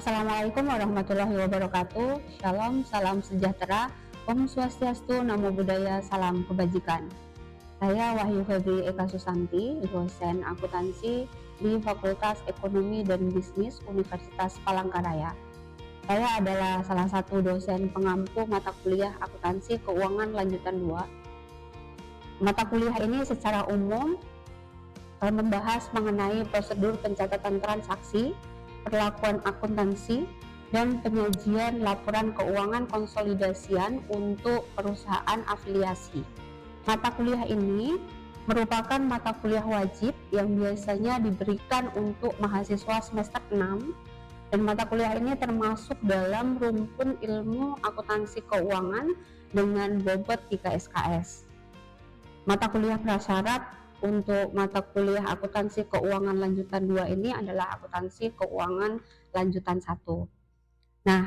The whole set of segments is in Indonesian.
Assalamualaikum warahmatullahi wabarakatuh. Shalom, salam sejahtera, Om Swastiastu, Namo Buddhaya, salam kebajikan. Saya Wahyu Febri Eka Susanti, dosen akuntansi di Fakultas Ekonomi dan Bisnis Universitas Palangkaraya. Saya adalah salah satu dosen pengampu mata kuliah akuntansi keuangan lanjutan 2. Mata kuliah ini secara umum membahas mengenai prosedur pencatatan transaksi, perlakuan akuntansi, dan penyajian laporan keuangan konsolidasian untuk perusahaan afiliasi. Mata kuliah ini merupakan mata kuliah wajib yang biasanya diberikan untuk mahasiswa semester 6, dan mata kuliah ini termasuk dalam rumpun ilmu akuntansi keuangan dengan bobot 3 SKS. Mata kuliah prasyarat untuk mata kuliah akuntansi keuangan lanjutan 2 ini adalah akuntansi keuangan lanjutan 1. Nah,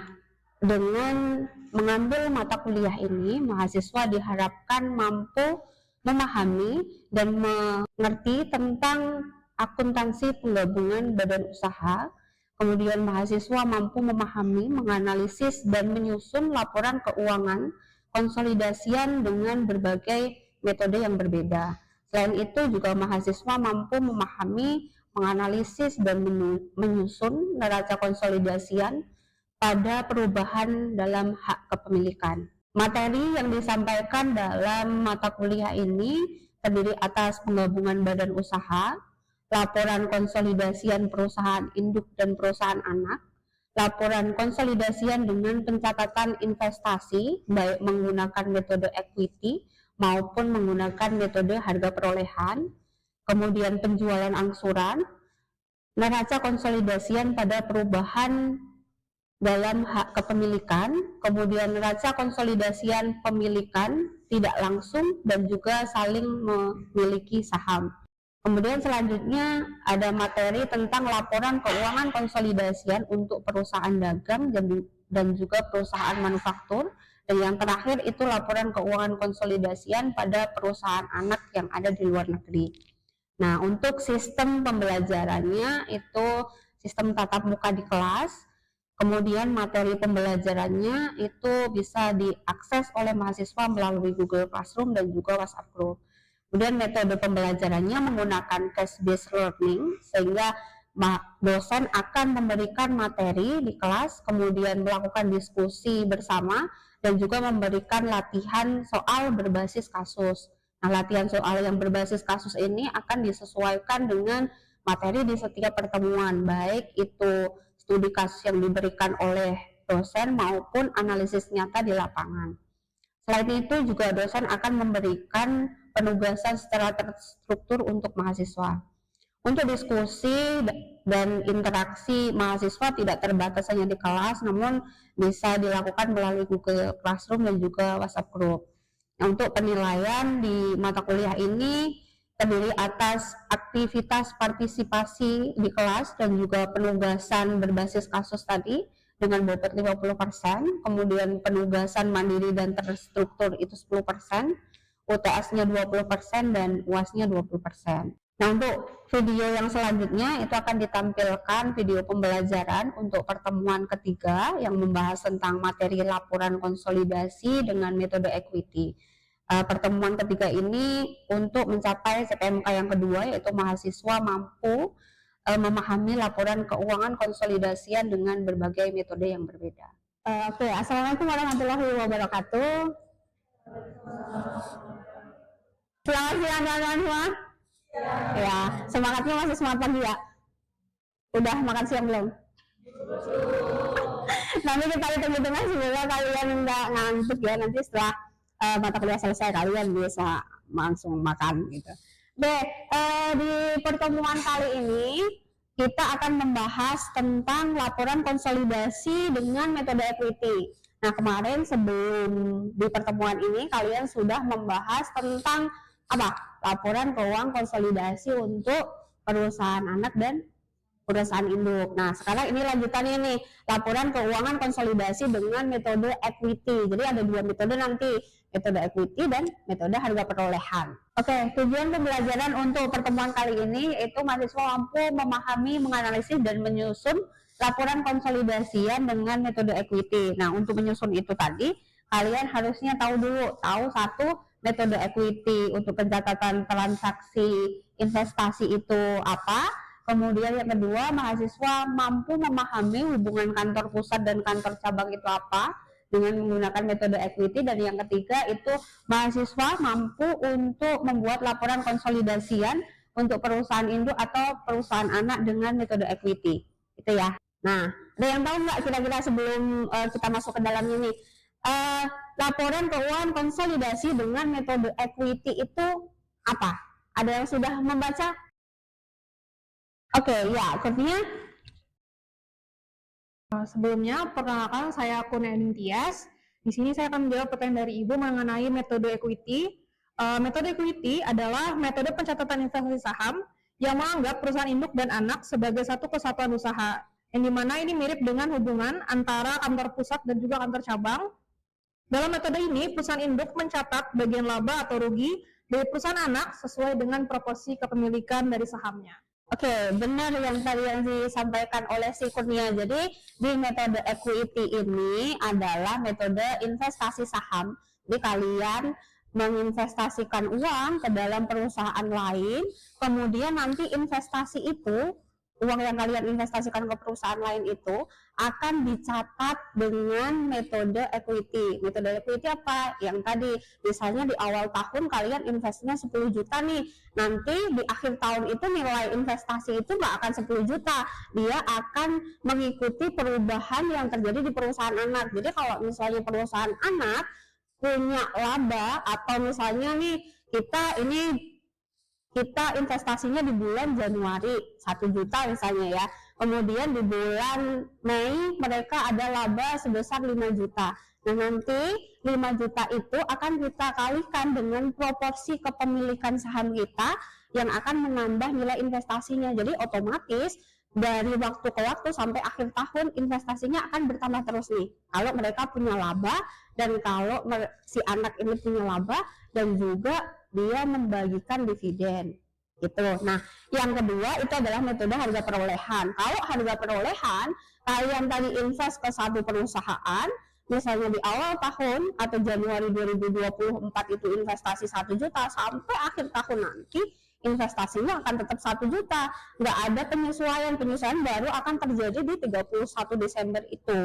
dengan mengambil mata kuliah ini, mahasiswa diharapkan mampu memahami dan mengerti tentang akuntansi penggabungan badan usaha. Kemudian mahasiswa mampu memahami, menganalisis, dan menyusun laporan keuangan konsolidasian dengan berbagai metode yang berbeda. Selain itu juga mahasiswa mampu memahami, menganalisis, dan menyusun neraca konsolidasian pada perubahan dalam hak kepemilikan. Materi yang disampaikan dalam mata kuliah ini terdiri atas penggabungan badan usaha, laporan konsolidasian perusahaan induk dan perusahaan anak, laporan konsolidasian dengan pencatatan investasi baik menggunakan metode equity maupun menggunakan metode harga perolehan, kemudian penjualan angsuran, neraca konsolidasian pada perubahan dalam hak kepemilikan, kemudian neraca konsolidasian pemilikan tidak langsung dan juga saling memiliki saham. Kemudian selanjutnya ada materi tentang laporan keuangan konsolidasian untuk perusahaan dagang dan juga perusahaan manufaktur. Dan yang terakhir itu laporan keuangan konsolidasian pada perusahaan anak yang ada di luar negeri. Nah, untuk sistem pembelajarannya itu sistem tatap muka di kelas, kemudian materi pembelajarannya itu bisa diakses oleh mahasiswa melalui Google Classroom dan juga WhatsApp Group. Kemudian metode pembelajarannya menggunakan case-based learning, sehingga dosen akan memberikan materi di kelas, kemudian melakukan diskusi bersama, dan juga memberikan latihan soal berbasis kasus. Nah, latihan soal yang berbasis kasus ini akan disesuaikan dengan materi di setiap pertemuan, baik itu studi kasus yang diberikan oleh dosen maupun analisis nyata di lapangan. Selain itu juga dosen akan memberikan penugasan secara terstruktur untuk mahasiswa. Untuk diskusi dan interaksi mahasiswa tidak terbatas hanya di kelas, namun bisa dilakukan melalui Google Classroom dan juga WhatsApp Group. Nah, untuk penilaian di mata kuliah ini terdiri atas aktivitas partisipasi di kelas dan juga penugasan berbasis kasus tadi dengan bobot 50%, kemudian penugasan mandiri dan terstruktur itu 10%, UTS-nya 20%, dan UAS-nya 20%. Nah, untuk video yang selanjutnya itu akan ditampilkan video pembelajaran untuk pertemuan ketiga yang membahas tentang materi laporan konsolidasi dengan metode equity. Pertemuan ketiga ini untuk mencapai CPMK yang kedua, yaitu mahasiswa mampu memahami laporan keuangan konsolidasian dengan berbagai metode yang berbeda. Oke, Assalamualaikum warahmatullahi wabarakatuh. Selamat siang teman-teman semua. Ya, semangatnya masih semangat pagi ya. Udah makan siang belum? Nanti kita hitung-hitungan semoga kalian nggak ngantuk ya, nanti setelah mata kuliah selesai kalian bisa langsung makan gitu. Oke, di pertemuan kali ini kita akan membahas tentang laporan konsolidasi dengan metode equity. Nah, kemarin sebelum di pertemuan ini kalian sudah membahas tentang apa? Laporan keuangan konsolidasi untuk perusahaan anak dan perusahaan induk. Nah, sekarang ini lanjutannya nih, laporan keuangan konsolidasi dengan metode equity. Jadi ada dua metode nanti, metode equity dan metode harga perolehan. Oke, tujuan pembelajaran untuk pertemuan kali ini yaitu mahasiswa mampu memahami, menganalisis, dan menyusun laporan konsolidasian dengan metode equity. Nah, untuk menyusun itu tadi, kalian harusnya tahu dulu, satu, metode equity untuk pencatatan transaksi investasi itu apa. Kemudian yang kedua, mahasiswa mampu memahami hubungan kantor pusat dan kantor cabang itu apa dengan menggunakan metode equity. Dan yang ketiga itu mahasiswa mampu untuk membuat laporan konsolidasian untuk perusahaan induk atau perusahaan anak dengan metode equity. Itu ya. Nah, ada yang tahu nggak kira-kira sebelum kita masuk ke dalamnya nih, laporan keuangan konsolidasi dengan metode equity itu apa? Ada yang sudah membaca? Oke, ya, artinya sebelumnya perkenalkan saya Kurnianing Tias. Di sini saya akan menjawab pertanyaan dari Ibu mengenai metode equity. Metode equity adalah metode pencatatan investasi saham yang menganggap perusahaan induk dan anak sebagai satu kesatuan usaha, yang dimana ini mirip dengan hubungan antara kantor pusat dan juga kantor cabang. Dalam metode ini, perusahaan induk mencatat bagian laba atau rugi dari perusahaan anak sesuai dengan proporsi kepemilikan dari sahamnya. Oke, benar yang tadi yang disampaikan oleh si Kurnia. Jadi di metode equity ini adalah metode investasi saham. Jadi kalian menginvestasikan uang ke dalam perusahaan lain, kemudian nanti investasi itu, uang yang kalian investasikan ke perusahaan lain itu akan dicatat dengan metode equity. Metode equity apa? Yang tadi, misalnya di awal tahun kalian investasinya 10 juta nih, nanti di akhir tahun itu nilai investasi itu nggak akan 10 juta, dia akan mengikuti perubahan yang terjadi di perusahaan anak. Jadi kalau misalnya perusahaan anak punya laba, atau misalnya nih kita investasinya di bulan Januari 1 juta misalnya ya, kemudian di bulan Mei mereka ada laba sebesar 5 juta. Nah, nanti 5 juta itu akan kita kalikan dengan proporsi kepemilikan saham kita yang akan menambah nilai investasinya. Jadi otomatis dari waktu ke waktu sampai akhir tahun investasinya akan bertambah terus nih, kalau mereka punya laba dan kalau si anak ini punya laba dan juga dia membagikan dividen gitu. Nah, yang kedua itu adalah metode harga perolehan. Kalau harga perolehan, kalian tadi invest ke satu perusahaan, misalnya di awal tahun atau Januari 2024 itu investasi 1 juta, sampai akhir tahun nanti investasinya akan tetap 1 juta. Nggak ada penyesuaian baru akan terjadi di 31 Desember itu.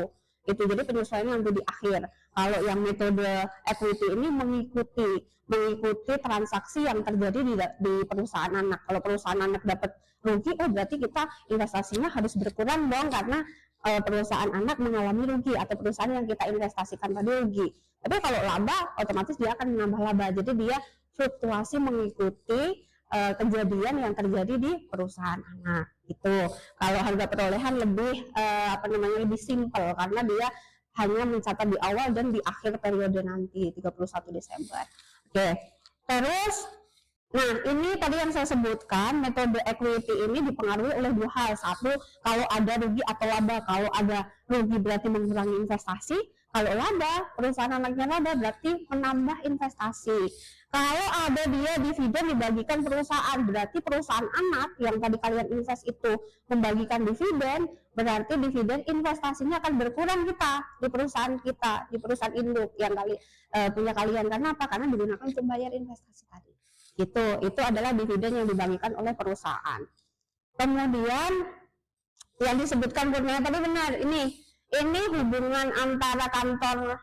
Jadi penyesuaian nanti di akhir. Kalau yang metode equity ini mengikuti transaksi yang terjadi di perusahaan anak. Kalau perusahaan anak dapat rugi, berarti kita investasinya harus berkurang dong, karena perusahaan anak mengalami rugi atau perusahaan yang kita investasikan tadi rugi. Tapi kalau laba, otomatis dia akan menambah laba. Jadi dia fluktuasi mengikuti kejadian yang terjadi di perusahaan anak itu. Kalau harga perolehan lebih lebih simpel, karena dia hanya mencatat di awal dan di akhir periode nanti 31 Desember. Oke. Terus nah, ini tadi yang saya sebutkan, metode equity ini dipengaruhi oleh dua hal. Satu, kalau ada rugi atau laba. Kalau ada rugi berarti mengurangi investasi. Kalau laba, perusahaan anaknya laba berarti menambah investasi. Kalau ada dia dividen dibagikan perusahaan, berarti perusahaan anak yang tadi kalian invest itu membagikan dividen, berarti dividen investasinya akan berkurang di perusahaan induk yang punya kalian. Karena apa? Karena digunakan untuk bayar investasi tadi. Itu adalah dividen yang dibagikan oleh perusahaan. Kemudian yang disebutkan Kurnia tadi benar, ini hubungan antara kantor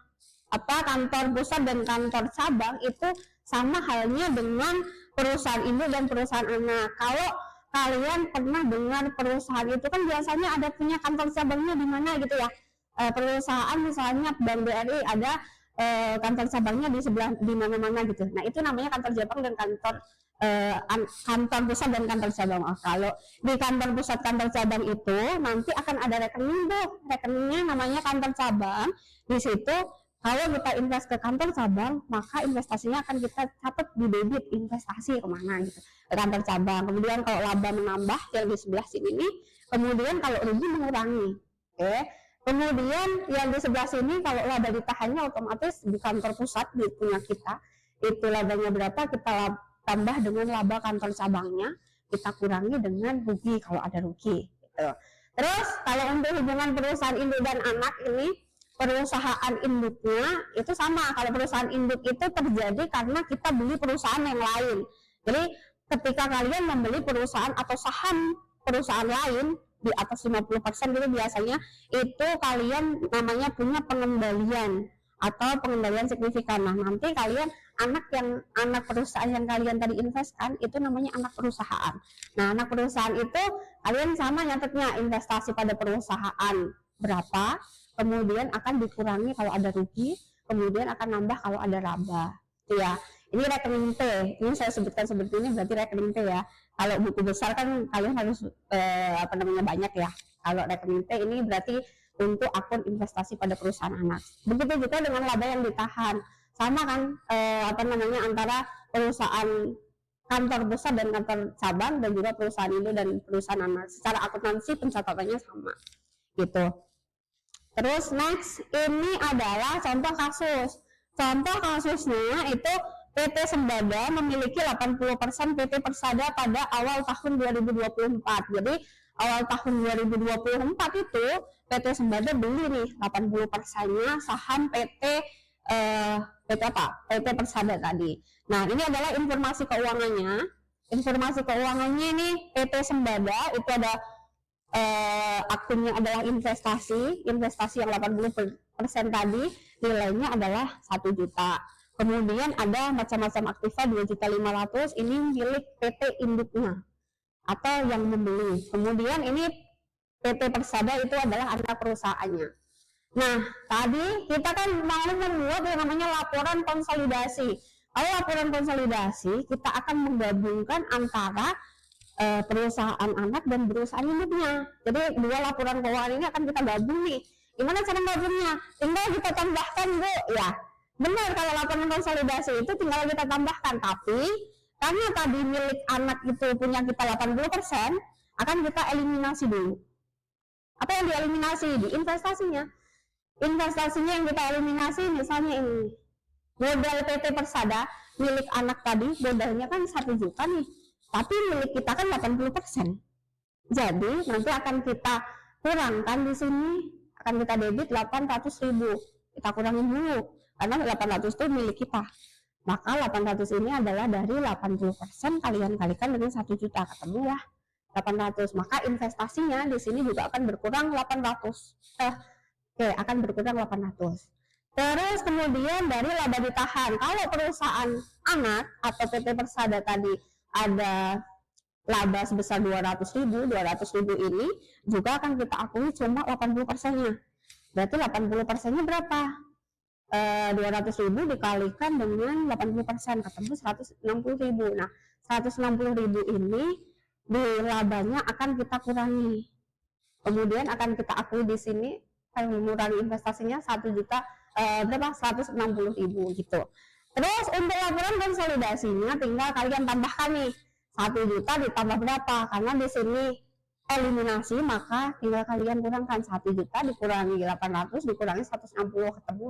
pusat dan kantor cabang itu sama halnya dengan perusahaan induk dan perusahaan anak. Kalau kalian pernah dengar perusahaan itu kan biasanya ada punya kantor cabangnya di mana gitu ya. Perusahaan misalnya Bank BRI ada kantor cabangnya di sebelah di mana-mana gitu. Nah, itu namanya kantor cabang dan kantor pusat dan kantor cabang. Kalau di kantor pusat kantor cabang itu nanti akan ada rekeningnya namanya kantor cabang. Di situ kalau kita invest ke kantor cabang, maka investasinya akan kita catat di debit investasi kemana gitu, ke kantor cabang. Kemudian kalau laba menambah yang di sebelah sini nih, kemudian kalau rugi mengurangi. Kemudian yang di sebelah sini kalau laba ditahannya, otomatis di kantor pusat di punya kita itu labanya berapa, kita tambah dengan laba kantor cabangnya, kita kurangi dengan rugi kalau ada rugi gitu. Terus kalau untuk hubungan perusahaan induk dan anak ini, perusahaan induknya itu sama. Kalau perusahaan induk itu terjadi karena kita beli perusahaan yang lain. Jadi ketika kalian membeli perusahaan atau saham perusahaan lain di atas 50% gitu biasanya, itu kalian namanya punya pengendalian atau pengendalian signifikan. Nah, nanti kalian anak perusahaan yang kalian tadi investkan itu namanya anak perusahaan. Nah, anak perusahaan itu kalian sama nyatetnya investasi pada perusahaan berapa, kemudian akan dikurangi kalau ada rugi, kemudian akan nambah kalau ada laba. Itu ya. Ini rekening T. Ini saya sebutkan seperti ini berarti rekening T ya. Kalau buku besar kan kalian harus banyak ya. Kalau rekening T ini berarti untuk akun investasi pada perusahaan anak. Begitu juga dengan laba yang ditahan. Sama kan antara perusahaan kantor besar dan kantor cabang dan juga perusahaan induk dan perusahaan anak. Secara akuntansi pencatatannya sama. Gitu. Terus next ini adalah contoh kasus. Contoh kasusnya itu PT Sembada memiliki 80% PT Persada pada awal tahun 2024. Jadi awal tahun 2024 itu PT Sembada beli nih 80%-nya saham PT Persada tadi. Nah, ini adalah informasi keuangannya. Informasi keuangannya ini PT Sembada itu ada akunnya adalah investasi yang 80% tadi nilainya adalah 1 juta. Kemudian ada macam-macam aktiva 2.500.000 ini milik PT induknya atau yang membeli. Kemudian ini PT Persada itu adalah anak perusahaannya. Nah, tadi kita kan mau membuat yang namanya laporan konsolidasi. Kalau laporan konsolidasi kita akan menggabungkan antara perusahaan anak dan perusahaan induknya. Jadi dua laporan keuangan ini akan kita gabung nih. Gimana cara gabungnya? Tinggal kita tambahkan, Bu, ya. Benar, kalau laporan konsolidasi itu tinggal kita tambahkan, tapi karena tadi milik anak itu punya kita 80%, akan kita eliminasi dulu. Apa yang dieliminasi? Di investasinya. Investasinya yang kita eliminasi misalnya ini. Modal PT Persada milik anak tadi modalnya kan 1 juta nih. Tapi milik kita kan 80%. Jadi nanti akan kita kurangkan di sini, akan kita debit 800.000. Kita kurangin dulu karena 800 itu milik kita. Maka 800 ini adalah dari 80% kalian kalikan dengan 1 juta, ketemu ya 800. Maka investasinya di sini juga akan berkurang 800. Akan berkurang 800. Terus kemudian dari laba ditahan. Kalau perusahaan anak atau PT Persada tadi ada laba sebesar 200.000 ini juga akan kita akui cuma 80%-nya. Berarti 80%-nya berapa? 200.000 dikalikan dengan 80%, ketemu 160.000. Nah, 160.000 ini di labanya akan kita kurangi. Kemudian akan kita akui di sini kalau mengurangi investasinya 1 juta 160.000 gitu. Terus untuk laporan konsolidasinya tinggal kalian tambahkan nih 1 juta ditambah berapa? Karena di sini eliminasi, maka tinggal kalian kurangkan 1 juta dikurangi 800 dikurangi 160 ketemu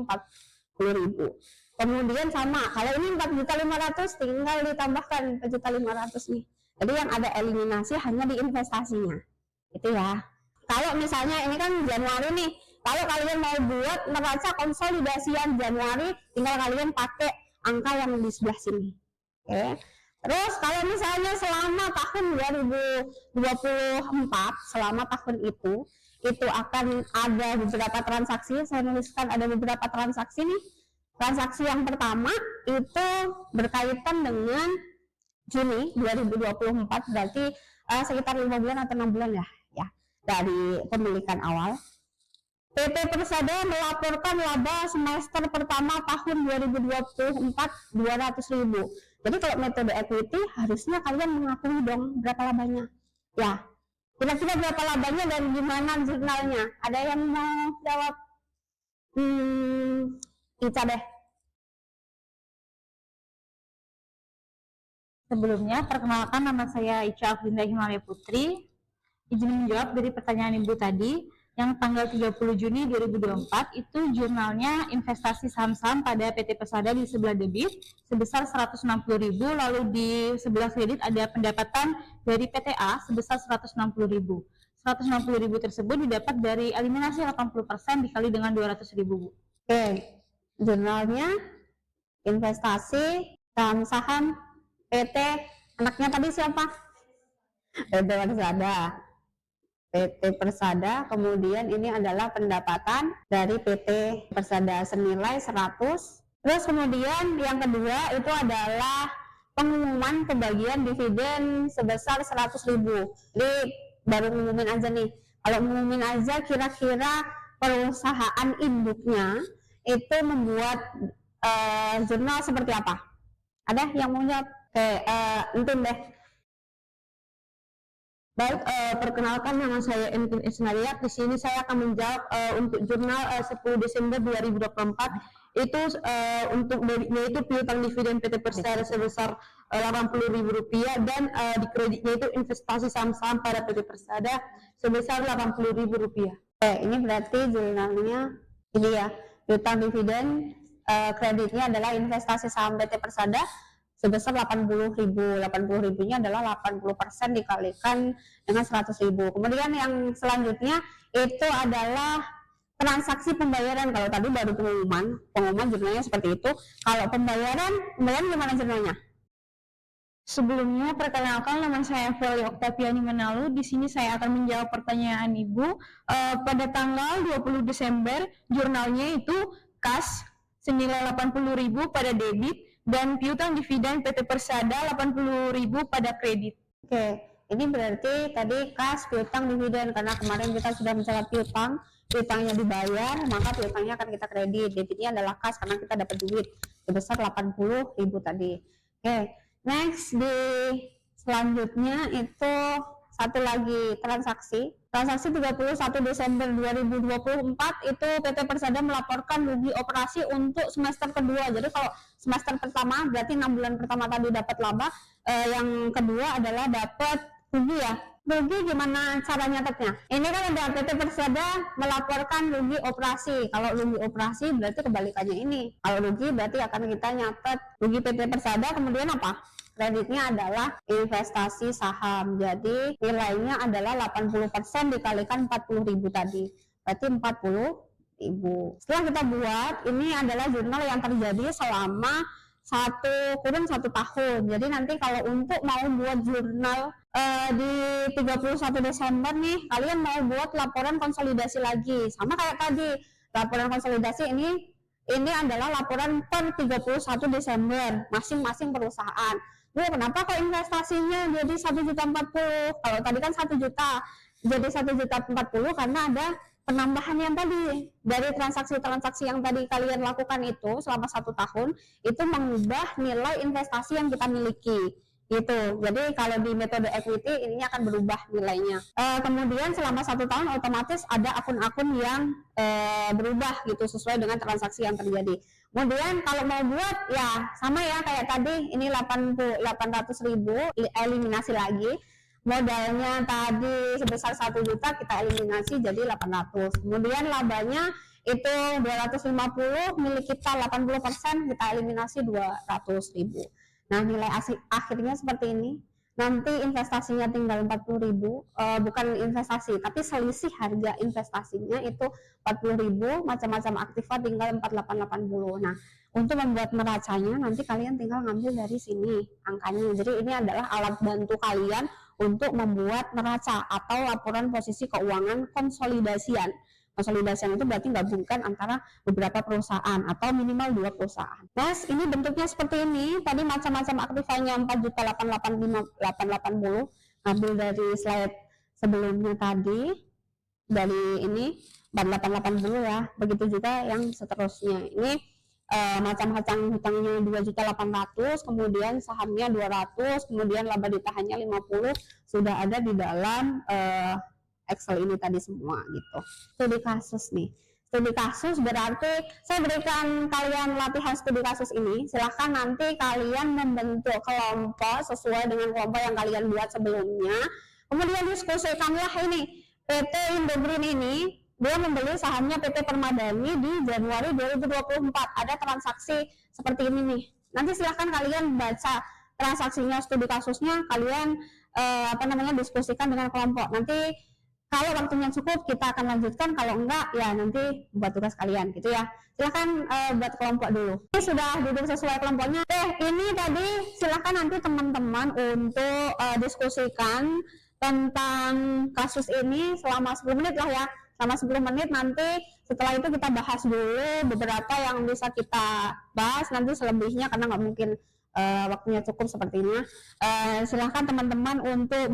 40.000. Kemudian sama, kalau ini 4.500.000 tinggal ditambahkan 4.500.000 nih. Jadi yang ada eliminasi hanya di investasinya. Itu ya. Kalau misalnya ini kan Januari nih, kalau kalian mau buat neraca konsolidasian Januari, tinggal kalian pakai angka yang di sebelah sini. Oke. Terus kalau misalnya selama tahun 2024, selama tahun itu akan ada beberapa transaksi. Saya nuliskan ada beberapa transaksi nih. Transaksi yang pertama itu berkaitan dengan Juni 2024, berarti sekitar 5 bulan atau 6 bulan ya dari pemilikan awal. PT Persada melaporkan laba semester pertama tahun 2024 200.000. Jadi kalau metode equity harusnya kalian mengakui dong berapa labanya. Ya, kira-kira berapa labanya dan gimana jurnalnya? Ada yang mau jawab? Ica deh. Sebelumnya, perkenalkan nama saya Ica Afrinda Himalaya Putri. Izin menjawab dari pertanyaan Ibu tadi, yang tanggal 30 Juni 2024 itu jurnalnya investasi saham-saham pada PT Persada di sebelah debit sebesar 160.000, lalu di sebelah kredit ada pendapatan dari PTA sebesar 160.000. 160.000 tersebut didapat dari eliminasi 80% dikali dengan 200.000, Bu. Oke, jurnalnya investasi saham-saham PT, anaknya tadi siapa? PT Persada. PT Persada, kemudian ini adalah pendapatan dari PT Persada senilai 100. Terus kemudian yang kedua itu adalah pengumuman pembagian dividen sebesar 100.000. Jadi baru ngumumin aja nih. Kalau ngumumin aja kira-kira perusahaan induknya itu membuat jurnal seperti apa? Ada yang mau jawab? Oke, Entin deh. Baik, perkenalkan nama saya Entin Isnaria. Di sini saya akan menjawab untuk jurnal 10 Desember 2024 itu untuk yaitu piutang dividen PT Persada sebesar Rp80.000 dan di kreditnya itu investasi saham-saham pada PT Persada sebesar Rp80.000. Oke, ini berarti jurnalnya ini ya, piutang dividen kreditnya adalah investasi saham PT Persada sebesar 80.000. 80.000-nya adalah 80% dikalikan dengan 100.000. Kemudian yang selanjutnya itu adalah transaksi pembayaran. Kalau tadi baru pengumuman jurnalnya seperti itu. Kalau pembayaran gimana jurnalnya? Sebelumnya, perkenalkan nama saya Feli Oktaviani Manalu. Di sini saya akan menjawab pertanyaan Ibu. Pada tanggal 20 Desember, jurnalnya itu kas senilai 80.000 pada debit dan piutang dividen PT Persada 80.000 pada kredit. Oke, ini berarti tadi kas, piutang, dividen, karena kemarin kita sudah mencatat piutangnya dibayar, maka piutangnya akan kita kredit. Debitnya adalah kas karena kita dapat duit sebesar 80.000 tadi. Oke, next di selanjutnya itu satu lagi transaksi 31 Desember 2024 itu PT Persada melaporkan rugi operasi untuk semester kedua. Jadi kalau semester pertama berarti 6 bulan pertama tadi dapat laba, yang kedua adalah dapat rugi ya. Rugi gimana cara nyatetnya? Ini kan ada PT Persada melaporkan rugi operasi. Kalau rugi operasi berarti kebalikannya ini. Kalau rugi berarti akan kita nyatet rugi PT Persada, kemudian apa? Kreditnya adalah investasi saham. Jadi nilainya adalah 80% dikalikan 40.000 tadi. Berarti 40.000. Setelah kita buat, ini adalah jurnal yang terjadi selama 1 tahun. Jadi nanti kalau untuk mau buat jurnal di 31 Desember nih, kalian mau buat laporan konsolidasi lagi. Sama kayak tadi, laporan konsolidasi ini adalah laporan per 31 Desember masing-masing perusahaan. Kenapa kok investasinya jadi 1.040.000? Kalau tadi kan 1 juta, jadi 1.040.000 karena ada penambahan yang tadi dari transaksi-transaksi yang tadi kalian lakukan itu selama 1 tahun itu mengubah nilai investasi yang kita miliki gitu. Jadi kalau di metode equity ininya akan berubah nilainya. Kemudian selama 1 tahun otomatis ada akun-akun yang berubah gitu sesuai dengan transaksi yang terjadi. Kemudian kalau mau buat ya sama ya kayak tadi, ini 800.000 eliminasi lagi. Modalnya tadi sebesar 1 juta kita eliminasi jadi 800. Kemudian labanya itu 250, milik kita 80%, kita eliminasi 200.000. Nah, nilai akhirnya seperti ini. Nanti investasinya tinggal 40.000, bukan investasi tapi selisih harga investasinya itu 40.000, macam-macam aktiva tinggal 4880. Nah, untuk membuat neracanya nanti kalian tinggal ngambil dari sini angkanya. Jadi ini adalah alat bantu kalian untuk membuat neraca atau laporan posisi keuangan konsolidasian. Konsolidasian itu berarti gabungkan antara beberapa perusahaan atau minimal 2 perusahaan. Nah, ini bentuknya seperti ini. Tadi macam-macam aktivanya 4.880.000. Ambil dari slide sebelumnya tadi. Dari ini 4.880 ya. Begitu juga yang seterusnya. Ini macam-macam hutangnya 2.800.000, kemudian sahamnya 200, kemudian laba ditahannya 50 sudah ada di dalam Excel ini tadi semua gitu. Studi kasus nih. Studi kasus berarti saya berikan kalian latihan studi kasus ini. Silahkan nanti kalian membentuk kelompok sesuai dengan kelompok yang kalian buat sebelumnya. Kemudian diskusikanlah ini. PT Indogreen ini dia membeli sahamnya PT Permadani di Januari 2024. Ada transaksi seperti ini nih. Nanti silahkan kalian baca transaksinya, studi kasusnya, kalian diskusikan dengan kelompok. Nanti Kalau waktunya cukup kita akan lanjutkan, kalau enggak ya nanti buat tugas kalian gitu ya. Silahkan buat kelompok dulu. Ini sudah duduk sesuai kelompoknya. Ini tadi silahkan nanti teman-teman untuk diskusikan tentang kasus ini selama 10 menit lah ya. Selama 10 menit nanti setelah itu kita bahas dulu beberapa yang bisa kita bahas, nanti selebihnya karena nggak mungkin waktunya cukup sepertinya. Silahkan teman-teman untuk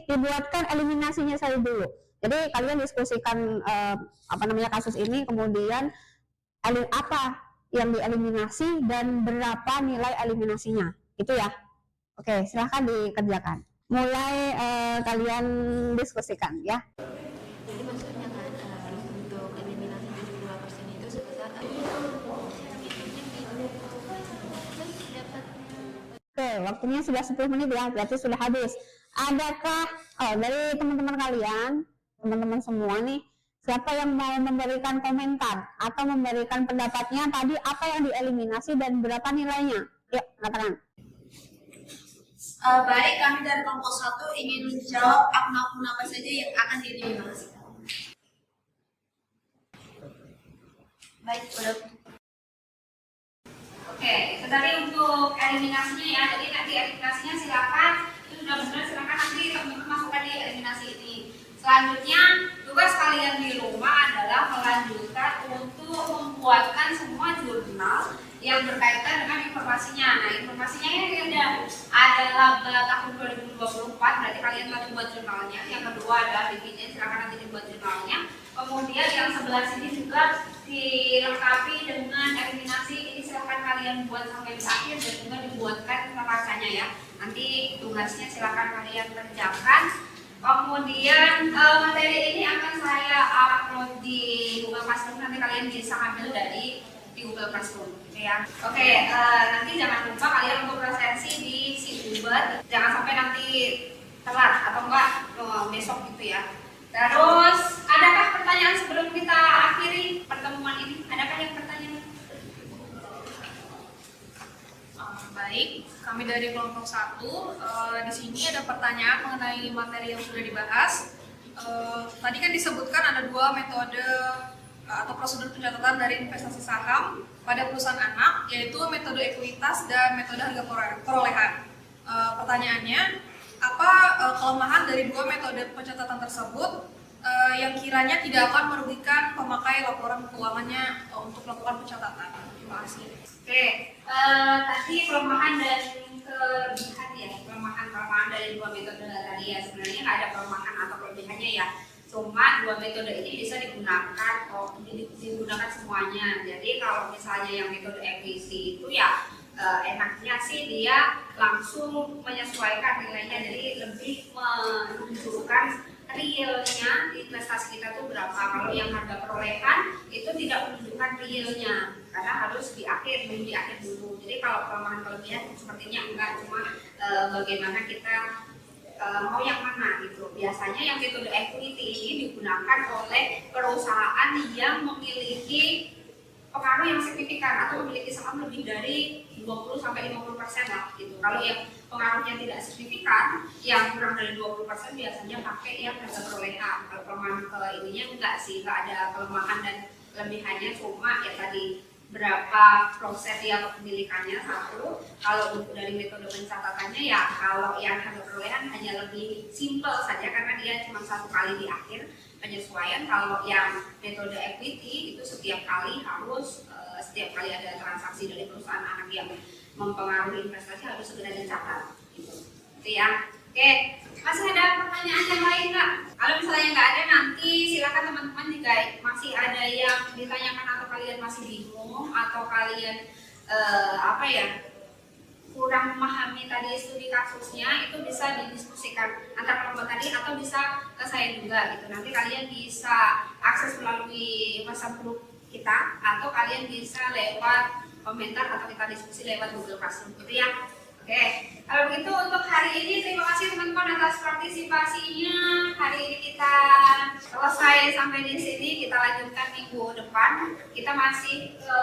dibuatkan eliminasinya saya dulu. Jadi kalian diskusikan kasus ini, kemudian apa yang dieliminasi dan berapa nilai eliminasinya, itu ya. Oke, silahkan dikerjakan. Mulai kalian diskusikan ya. Jadi maksudnya kan untuk eliminasi 72% itu sebesar Oke, waktunya sudah 10 menit ya, berarti sudah habis. Adakah dari teman-teman kalian, teman-teman semua nih, siapa yang mau memberikan komentar atau memberikan pendapatnya tadi apa yang dieliminasi dan berapa nilainya? Yuk, katakan. Baik, kami dari kelompok 1 ingin menjawab akun-akun apa saja yang akan dieliminasi. Baik, udah. Oke, itu tadi untuk eliminasinya ya. Jadi nanti eliminasinya silakan, itu sudah benar, silakan nanti teman-teman masukkan di eliminasi ini. Selanjutnya, tugas kalian di rumah adalah melanjutkan untuk membuatkan semua jurnal yang berkaitan dengan informasinya. Nah, informasinya ini ada laba tahun 2024, berarti kalian harus buat jurnalnya. Yang kedua adalah dividen, silakan nanti dibuat jurnalnya. Kemudian yang sebelah sini juga dilengkapi dengan eliminasi, ini silakan kalian buat sampai di akhir dan juga dibuatkan neracanya ya. Nanti tugasnya silakan kalian kerjakan. Kemudian materi ini akan saya upload di Google Classroom, nanti kalian bisa ambil di Google Classroom ya. Oke, nanti jangan lupa kalian untuk presensi di Uber, jangan sampai nanti telat atau enggak besok gitu ya. Terus, adakah pertanyaan sebelum kita akhiri pertemuan ini? Adakah yang bertanya? Baik, kami dari kelompok 1 di sini ada pertanyaan mengenai materi yang sudah dibahas. Tadi kan disebutkan ada 2 metode atau prosedur pencatatan dari investasi saham pada perusahaan anak, yaitu metode ekuitas dan metode harga perolehan. Pertanyaannya, apa kelemahan dari 2 metode pencatatan tersebut yang kiranya tidak akan merugikan pemakai laporan keuangannya untuk melakukan pencatatan? Terima kasih. Oke, tadi kelemahan dan kelebihan ya, kelemahan dari 2 metode tadi ya, sebenarnya nggak ada kelemahan atau kelebihannya ya. Cuma 2 metode ini bisa digunakan semuanya. Jadi kalau misalnya yang metode ekuisi itu ya enaknya sih dia langsung menyesuaikan nilainya, jadi lebih menunjukkan realnya investasi kita tuh berapa. Kalau yang harga perolehan itu tidak menunjukkan realnya karena harus di akhir dulu. Jadi kalau kelemahan kelebihan sepertinya enggak, cuma bagaimana kita mau yang mana gitu. Biasanya yang metode equity ini digunakan oleh perusahaan yang memiliki pengaruh yang signifikan atau memiliki saham lebih dari 20-50% lah gitu. Kalau yang pengaruhnya tidak signifikan, yang kurang dari 20% biasanya pakai yang harga perolehan. Kalau kelemahan ke ininya enggak sih, enggak ada kelemahan dan kelebihannya, cuma ya tadi berapa proses ya kepemilikannya satu. Kalau untuk dari metode pencatatannya ya kalau yang harga perolehan hanya lebih simple saja karena dia cuma 1 kali di akhir penyesuaian. Kalau yang metode equity itu setiap kali ada transaksi dari perusahaan anak yang mempengaruhi investasi harus segera dicatat gitu. Itu ya. Oke, masih ada pertanyaan yang lain nggak? Kalau misalnya nggak ada, nanti silakan teman-teman jika masih ada yang ditanyakan atau kalian masih bingung atau kalian kurang memahami tadi studi kasusnya, itu bisa didiskusikan antar kelompok tadi atau bisa ke saya juga gitu. Nanti kalian bisa akses melalui WhatsApp grup kita atau kalian bisa lewat komentar atau kita diskusi lewat Google Classroom gitu ya. Oke, kalau begitu untuk hari ini terima kasih teman-teman atas partisipasinya. Hari ini kita selesai sampai di sini, kita lanjutkan minggu depan. Kita masih ke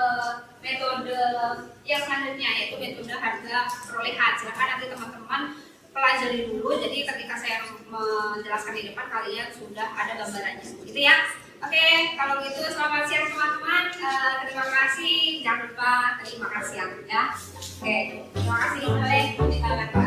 metode yang selanjutnya yaitu metode harga perolehan. Silakan nanti teman-teman pelajari dulu. Jadi ketika saya menjelaskan di depan, kalian sudah ada gambarannya, gitu ya. Oke, kalau gitu selamat siang teman-teman. Terima kasih, jangan lupa terima kasih ya. Oke, terima kasih. Baik,